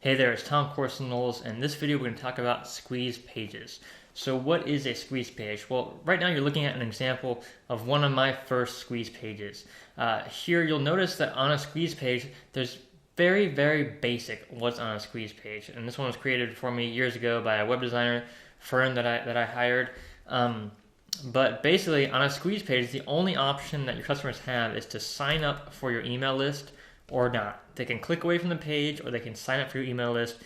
Hey there, it's Tom Corsonoles, and in this video we're going to talk about squeeze pages. So what is a squeeze page? Well, right now you're looking at an example of one of my first squeeze pages. Here you'll notice that on a squeeze page, there's very basic what's on a squeeze page. And this one was created for me years ago by a web designer firm that I hired. But basically on a squeeze page, the only option that your customers have is to sign up for your email list or not. They can click away from the page or they can sign up for your email list,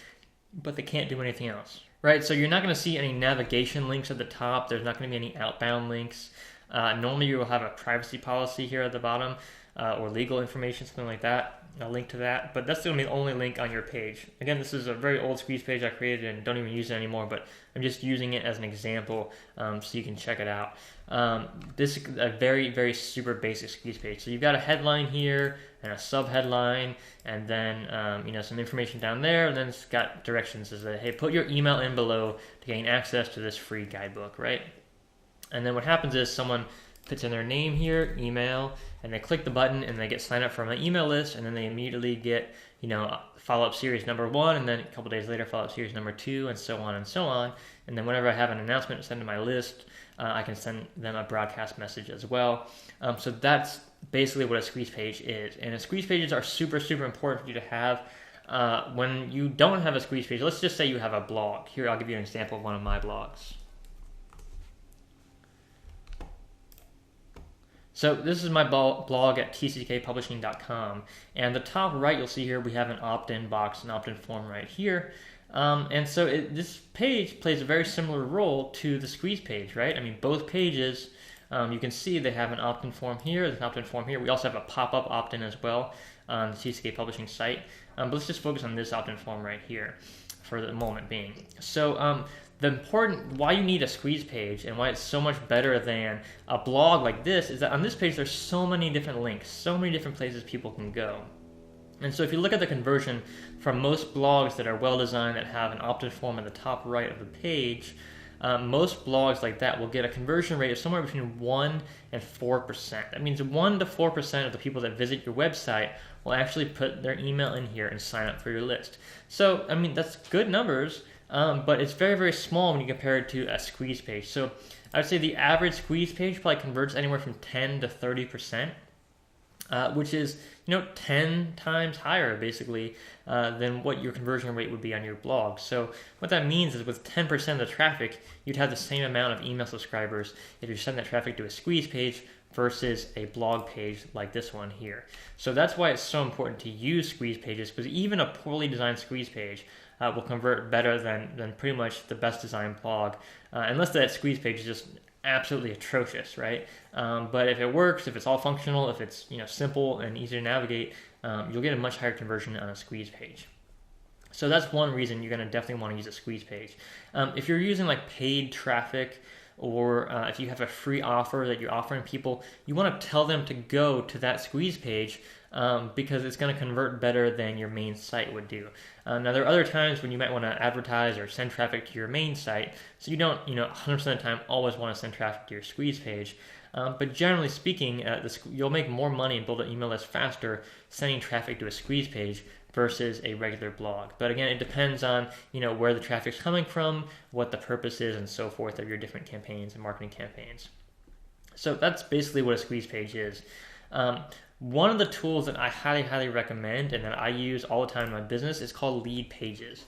but they can't do anything else. Right, so you're not going to see any navigation links at the top. There's not going to be any outbound links. Normally you will have a privacy policy here at the bottom or legal information, something like that, a link to that, but that's going to be the only link on your page. Again, this is a very old squeeze page I created and don't even use it anymore, but I'm just using it as an example so you can check it out. This is a very super basic squeeze page. So you've got a headline here and a sub headline, and then some information down there, and then it's got directions that say, hey, put your email in below to gain access to this free guidebook, right? And then what happens is someone puts in their name here, email, and they click the button and they get signed up for my email list, and then they immediately get follow-up series number 1, and then a couple days later follow-up series number 2, and so on and so on. And then whenever I have an announcement to send to my list, I can send them a broadcast message as well. So that's basically what a squeeze page is. And squeeze pages are super important for you to have. When you don't have a squeeze page, let's just say you have a blog. Here, I'll give you an example of one of my blogs. So this is my blog at tckpublishing.com, and the top right you'll see here we have an opt-in box, an opt-in form right here. And so this page plays a very similar role to the squeeze page, right? I mean, both pages, you can see they have an opt-in form here, there's an opt-in form here. We also have a pop-up opt-in as well on the TCK Publishing site. But let's just focus on this opt-in form right here for the moment being. So why you need a squeeze page and why it's so much better than a blog like this is that on this page there's so many different links, so many different places people can go. And so if you look at the conversion from most blogs that are well designed that have an opt-in form at the top right of the page, most blogs like that will get a conversion rate of somewhere between 1 and 4%. That means 1 to 4% of the people that visit your website will actually put their email in here and sign up for your list. So, I mean, that's good numbers, but it's very small when you compare it to a squeeze page. So I would say the average squeeze page probably converts anywhere from 10 to 30%. Which is 10 times higher basically than what your conversion rate would be on your blog. So what that means is with 10% of the traffic, you'd have the same amount of email subscribers if you send that traffic to a squeeze page versus a blog page like this one here. So that's why it's so important to use squeeze pages, because even a poorly designed squeeze page will convert better than pretty much the best designed blog, unless that squeeze page is just absolutely atrocious, right? But if it works, if it's all functional, if it's simple and easy to navigate, you'll get a much higher conversion on a squeeze page. So that's one reason you're going to definitely want to use a squeeze page. If you're using like paid traffic, or if you have a free offer that you're offering people, you want to tell them to go to that squeeze page because it's going to convert better than your main site would do. Now there are other times when you might want to advertise or send traffic to your main site, so you don't 100% of the time always want to send traffic to your squeeze page. But generally speaking, you'll make more money and build an email list faster sending traffic to a squeeze page versus a regular blog. But again, it depends on where the traffic's coming from, what the purpose is, and so forth of your different campaigns and marketing campaigns. So that's basically what a squeeze page is. One of the tools that I highly recommend and that I use all the time in my business is called Leadpages.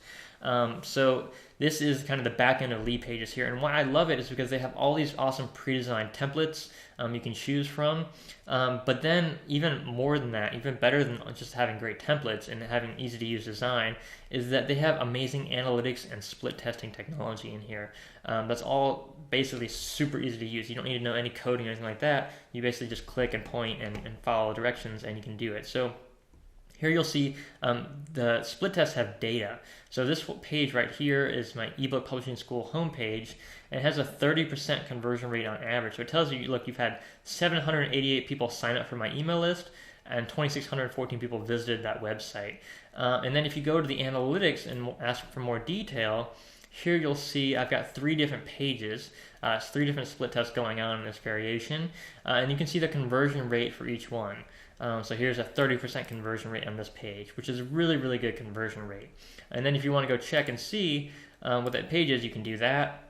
So this is kind of the back end of Leadpages here, and why I love it is because they have all these awesome pre-designed templates you can choose from, but then even more than that, even better than just having great templates and having easy to use design, is that they have amazing analytics and split testing technology in here. That's all basically super easy to use. You don't need to know any coding or anything like that. You basically just click and point and follow directions and you can do it. So here you'll see the split tests have data. So this page right here is my ebook publishing school homepage, and it has a 30% conversion rate on average. So it tells you, look, you've had 788 people sign up for my email list and 2,614 people visited that website. And then if you go to the analytics and ask for more detail, here you'll see I've got 3 different pages, 3 different split tests going on in this variation, and you can see the conversion rate for each one. So here's a 30% conversion rate on this page, which is a really, really good conversion rate. And then if you want to go check and see what that page is, you can do that.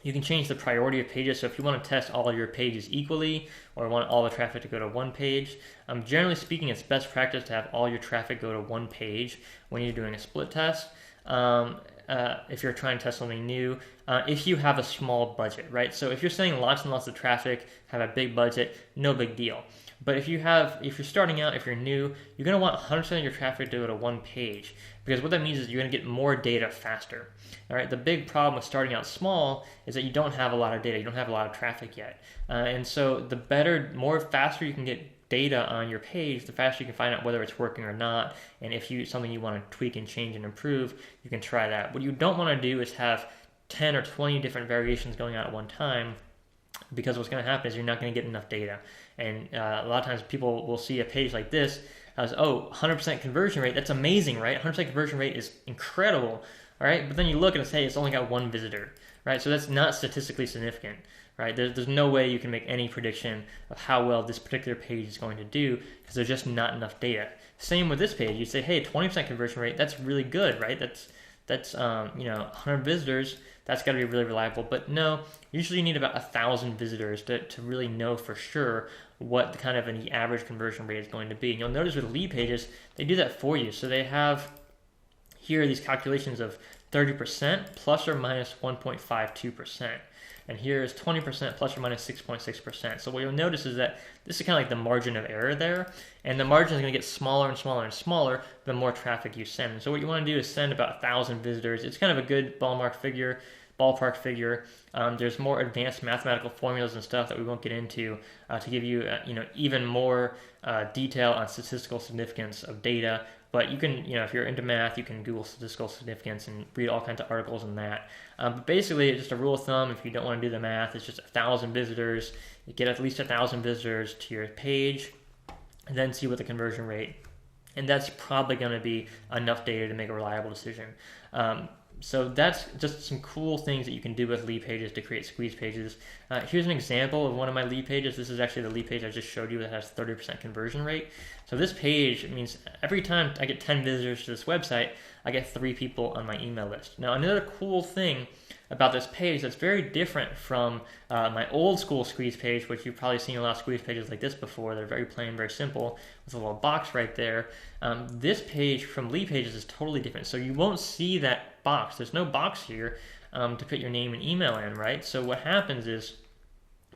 You can change the priority of pages. So if you want to test all of your pages equally or want all the traffic to go to one page, generally speaking, it's best practice to have all your traffic go to one page when you're doing a split test. If you're trying to test something new, if you have a small budget, right? So if you're sending lots and lots of traffic, have a big budget, no big deal. But if you're starting out, if you're new, you're going to want 100% of your traffic to go to one page, because what that means is you're going to get more data faster. All right. The big problem with starting out small is that you don't have a lot of data, you don't have a lot of traffic yet, and so the more faster you can get data on your page, the faster you can find out whether it's working or not, and if something you want to tweak and change and improve, you can try that. What you don't want to do is have 10 or 20 different variations going on at one time, because what's going to happen is you're not going to get enough data. And a lot of times people will see a page like this as, 100% conversion rate, that's amazing, right? 100% conversion rate is incredible, all right? But then you look and say it's only got one visitor, right? So that's not statistically significant, right? There's no way you can make any prediction of how well this particular page is going to do, because there's just not enough data. Same with this page. You say, hey, 20% conversion rate, that's really good, right? That's 100 visitors, that's got to be really reliable. But no, usually you need about 1,000 visitors to really know for sure what the kind of an average conversion rate is going to be. And you'll notice with Leadpages, they do that for you. So they have here these calculations of 30% plus or minus 1.52%. And here is 20% plus or minus 6.6%. So what you'll notice is that this is kind of like the margin of error there. And the margin is going to get smaller and smaller and smaller the more traffic you send. So what you want to do is send about 1,000 visitors. It's kind of a good ballpark figure. There's more advanced mathematical formulas and stuff that we won't get into to give you even more detail on statistical significance of data. But you can, if you're into math, you can Google statistical significance and read all kinds of articles on that. But basically, it's just a rule of thumb. If you don't want to do the math, it's just 1,000 visitors. You get at least 1,000 visitors to your page, and then see what the conversion rate. And that's probably going to be enough data to make a reliable decision. So that's just some cool things that you can do with Leadpages to create squeeze pages. Here's an example of one of my Leadpages. This is actually the Leadpage I just showed you that has 30% conversion rate. So this page means every time I get 10 visitors to this website, I get 3 people on my email list. Now, another cool thing about this page that's very different from my old school squeeze page, which you've probably seen a lot of squeeze pages like this before. They're very plain, very simple, with a little box right there. This page from Leadpages is totally different. So you won't see that box. There's no box here to put your name and email in, right? So what happens is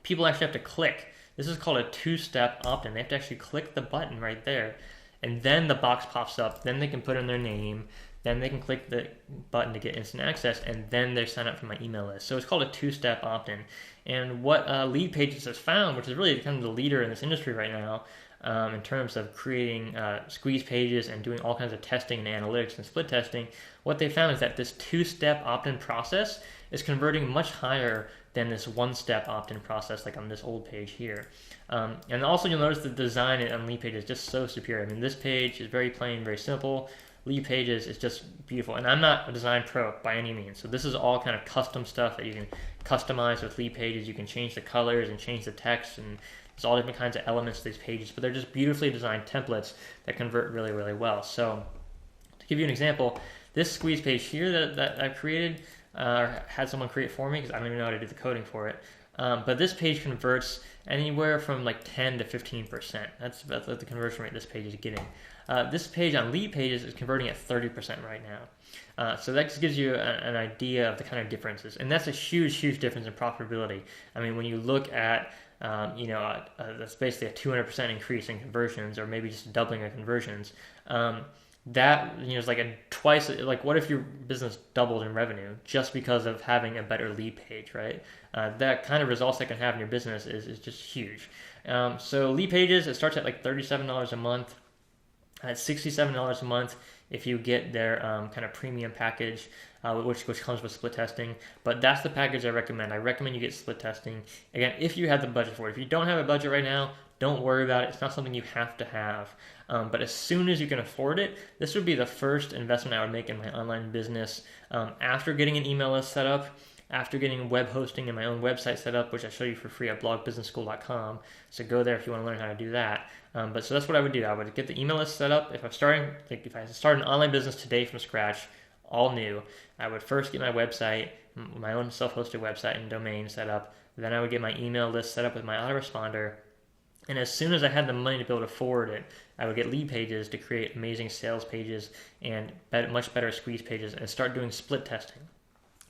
people actually have to click. This is called a 2-step opt-in. They have to actually click the button right there, and then the box pops up. Then they can put in their name. Then they can click the button to get instant access, and then they sign up for my email list. So it's called a 2-step opt-in. And what Leadpages has found, which is really kind of the leader in this industry right now, in terms of creating squeeze pages and doing all kinds of testing and analytics and split testing, what they found is that this 2-step opt-in process is converting much higher than this 1-step opt-in process like on this old page here. And also you'll notice the design on Leadpages is just so superior. I mean, this page is very plain, very simple. Leadpages is just beautiful. And I'm not a design pro by any means. So this is all kind of custom stuff that you can customize with Leadpages. You can change the colors and change the text, and there's all different kinds of elements to these pages, but they're just beautifully designed templates that convert really, really well. So to give you an example, this squeeze page here that I created, had someone create for me because I don't even know how to do the coding for it. But this page converts anywhere from like 10 to 15%. That's the conversion rate this page is getting. This page on Leadpages is converting at 30% right now. So that just gives you an idea of the kind of differences. And that's a huge, huge difference in profitability. I mean, when you look at, that's basically a 200% increase in conversions, or maybe just doubling of conversions. That is like a twice. Like, what if your business doubled in revenue just because of having a better lead page, right? That kind of results that can have in your business is just huge. So Leadpages, it starts at like $37 a month. At $67 a month if you get their kind of premium package, which comes with split testing. But that's the package I recommend. I recommend you get split testing. Again, if you have the budget for it. If you don't have a budget right now, don't worry about it. It's not something you have to have. But as soon as you can afford it, this would be the first investment I would make in my online business. After getting an email list set up, after getting web hosting and my own website set up, which I show you for free at blogbusinessschool.com. So go there if you want to learn how to do that. But so that's what I would do. I would get the email list set up. If I start an online business today from scratch, all new, I would first get my website, my own self-hosted website and domain set up. Then I would get my email list set up with my autoresponder. And as soon as I had the money to be able to forward it, I would get Leadpages to create amazing sales pages and much better squeeze pages and start doing split testing.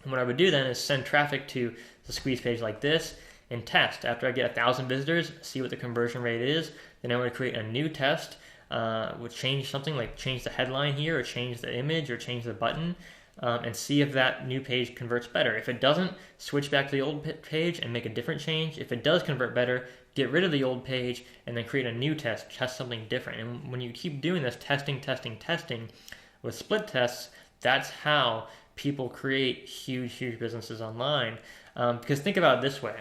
And what I would do then is send traffic to the squeeze page like this and test. After I get 1,000 visitors, see what the conversion rate is. Then I would create a new test, would change something like change the headline here or change the image or change the button. And see if that new page converts better. If it doesn't, switch back to the old page and make a different change. If it does convert better, get rid of the old page and then create a new test something different. And when you keep doing this, testing with split tests, that's how people create huge businesses online. Because think about it this way.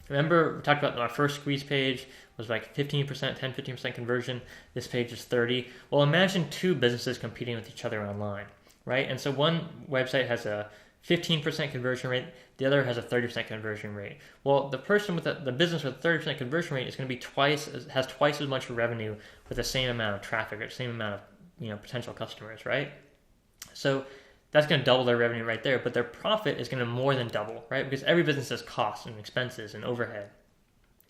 Remember, we talked about our first squeeze page was like 15% conversion. This page is 30. Well, imagine two businesses competing with each other online. Right? And so one website has a 15% conversion rate, the other has a 30% conversion rate. Well, the person with the business with a 30% conversion rate is going to be has twice as much revenue with the same amount of traffic or the same amount of potential customers, right? So that's going to double their revenue right there, but their profit is going to more than double, right? Because every business has costs and expenses and overhead.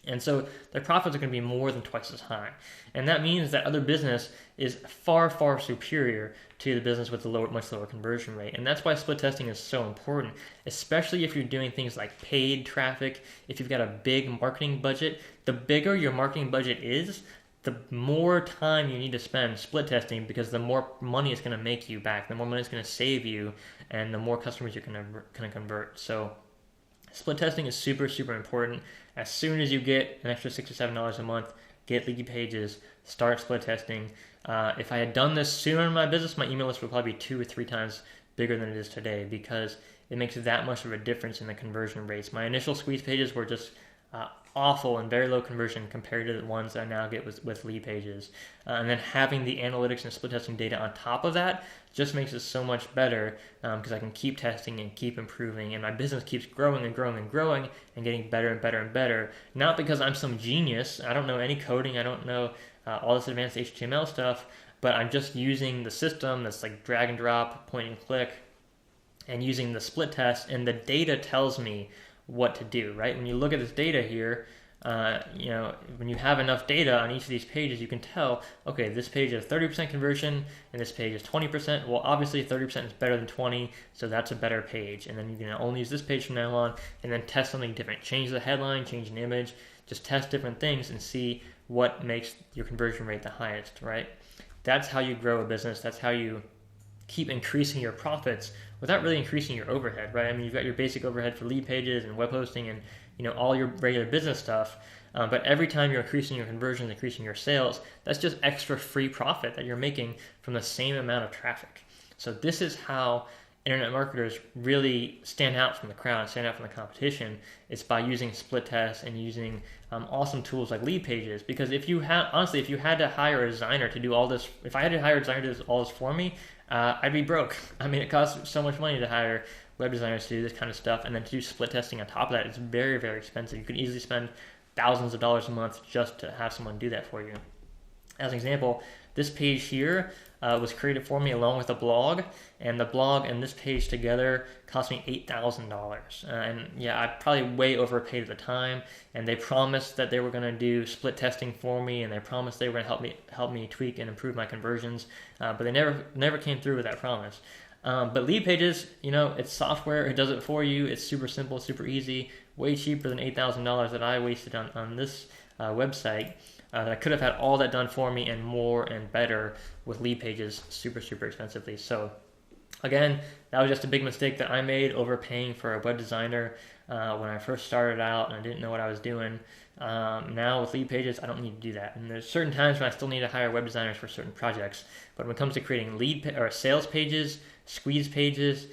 And so their profits are going to be more than twice as high. And that means that other business is far superior to the business with the much lower conversion rate. And that's why split testing is so important, especially if you're doing things like paid traffic. If you've got a big marketing budget, the bigger your marketing budget is, the more time you need to spend split testing, because the more money it's going to make you back, the more money it's going to save you, and the more customers you're going to convert. So split testing is super important. As soon as you get an extra $6 or $7 a month, get Leadpages, start split testing. If I had done this sooner in my business, my email list would probably be 2 or 3 times bigger than it is today, because it makes that much of a difference in the conversion rates. My initial squeeze pages were just awful and very low conversion compared to the ones I now get with Leadpages. And then having the analytics and split testing data on top of that just makes it so much better, because I can keep testing and keep improving, and my business keeps growing and getting better and better. Not because I'm some genius. I don't know any coding. I don't know all this advanced HTML stuff, but I'm just using the system that's like drag and drop, point and click, and using the split test, and the data tells me what to do, right? When you look at this data here, when you have enough data on each of these pages, you can tell, okay, this page has 30% conversion and this page is 20%. Well, obviously 30% is better than 20, so that's a better page. And then you can only use this page from now on, and then test something different. Change the headline, change an image, just test different things and see what makes your conversion rate the highest, right? That's how you grow a business. That's how you keep increasing your profits without really increasing your overhead, right? I mean, you've got your basic overhead for Leadpages and web hosting and all your regular business stuff, but every time you're increasing your conversions, increasing your sales, that's just extra free profit that you're making from the same amount of traffic. So this is how internet marketers really stand out from the crowd, stand out from the competition. It's by using split tests and using awesome tools like Leadpages. Because if you had to hire a designer to do all this, if I had to hire a designer to do all this for me, I'd be broke. I mean, it costs so much money to hire web designers to do this kind of stuff, and then to do split testing on top of that, it's very expensive. You could easily spend thousands of dollars a month just to have someone do that for you. As an example, this page here was created for me along with a blog, and the blog and this page together cost me $8,000. And yeah, I probably way overpaid at the time, and they promised that they were going to do split testing for me, and they promised they were going to help me tweak and improve my conversions, but they never came through with that promise. But Leadpages, it's software. It does it for you. It's super simple, super easy, way cheaper than $8,000 that I wasted on this website. That I could have had all that done for me and more and better with Leadpages super expensively. So again, that was just a big mistake that I made, overpaying for a web designer when I first started out and I didn't know what I was doing. Now with Leadpages, I don't need to do that. And there's certain times when I still need to hire web designers for certain projects. But when it comes to creating sales pages, squeeze pages,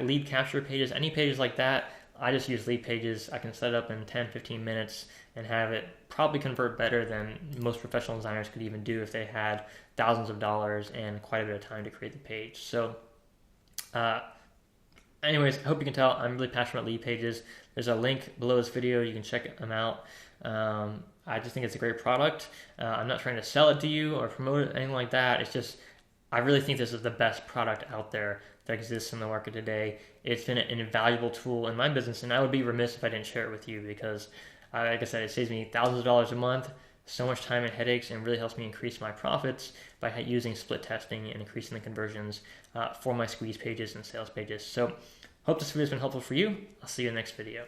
lead capture pages, any pages like that, I just use Leadpages. I can set it up in 10-15 minutes and have it probably convert better than most professional designers could even do if they had thousands of dollars and quite a bit of time to create the page. So Anyways, I hope you can tell I'm really passionate about Leadpages. There's a link below this video. You can check them out. I just think it's a great product. I'm not trying to sell it to you or promote it, anything like that. It's just, I really think this is the best product out there that exists in the market today. It's been an invaluable tool in my business, and I would be remiss if I didn't share it with you because, like I said, it saves me thousands of dollars a month, so much time and headaches, and really helps me increase my profits by using split testing and increasing the conversions for my squeeze pages and sales pages. So hope this video has been helpful for you. I'll see you in the next video.